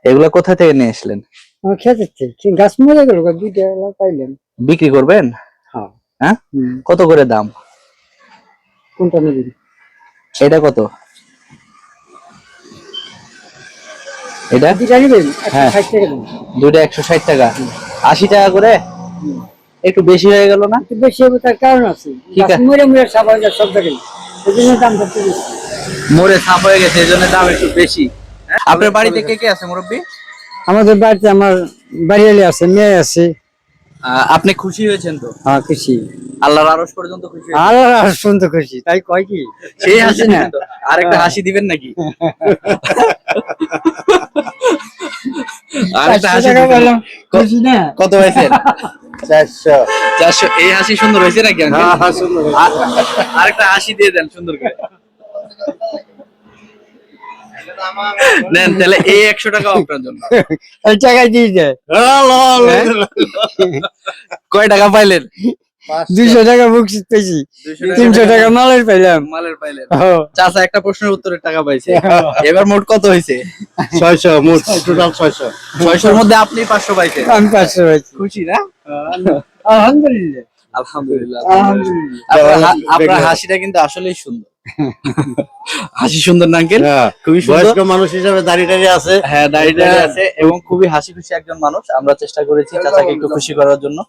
এগুলা কোথা থেকে নিয়ে আসলেন? আমার খেতে গাছ মরে গেল, দুইটা পাইলেন। বিক্রি করবেন? হ্যাঁ। হ্যাঁ, কত করে দাম? কোনটা নেবেন? এটা কত? এটা দুইটা নেবেন? হ্যাঁ, 160 টাকা দাম। দুইটা 160 টাকা। 80 টাকা করে একটু বেশি হয়ে গেল না? একটু বেশি হবে, তার কারণ আছে। ঠিক গাছ আছে। মরে মরে সাপ হয়ে যায় সব জায়গায়, এই জন্য দামটা একটু বেশি। মরে সাপ হয়ে গেছে, এই জন্য দাম একটু বেশি। আপনার বাড়িতে কে কে আছে মুরব্বী? আমাদের বাড়িতে আমার বাড়ি আছে, মেয়ে আছে। আপনি খুশি হয়েছেন তো? হ্যাঁ, খুশি। আল্লাহর আরশ পর্যন্ত খুশি হয়েছেন? আর শুনতে খুশি, তাই কয় কি সেই হাসি না তো, আরেকটা হাসি দিবেন নাকি? আরেকটা হাসি দিবেন? খুশি না? কত হয়েছে? 400। 400। এই হাসি সুন্দর হয়েছে নাকি আঙ্কেল? আরেকটা হাসি দিয়ে দেন সুন্দর করে। নেন তাহলে এই 100 টাকা আপনার জন্য। এই টাকায় দিয়ে যায়। কয় টাকা পাইলেন? 200 টাকা বকশিস পেয়েছি, 300 টাকা মালের পাইলাম। মালের পাইলেন। ও, চাচা একটা প্রশ্নের উত্তরের টাকা পাইছে। এবার মোট কত হয়েছে? 600 মোট, টোটাল 600। 600-র মধ্যে আপনি 500 পাইছেন। আমি 500 পাইছি। খুশি না? আলহামদুলিল্লাহ। আলহামদুলিল্লাহ। আলহামদুলিল্লাহ। আপনার হাসিটা কিন্তু আসলেই সুন্দর। হাসি সুন্দর না আঙ্কেল? হ্যাঁ, খুবই সুন্দর। বয়স্ক মানুষ হিসাবে দাড়ি আছে। হ্যাঁ, দাড়িটা আছে এবং খুবই হাসি খুশি একজন মানুষ। আমরা চেষ্টা করেছি চাচাকে একটু খুশি করার জন্য।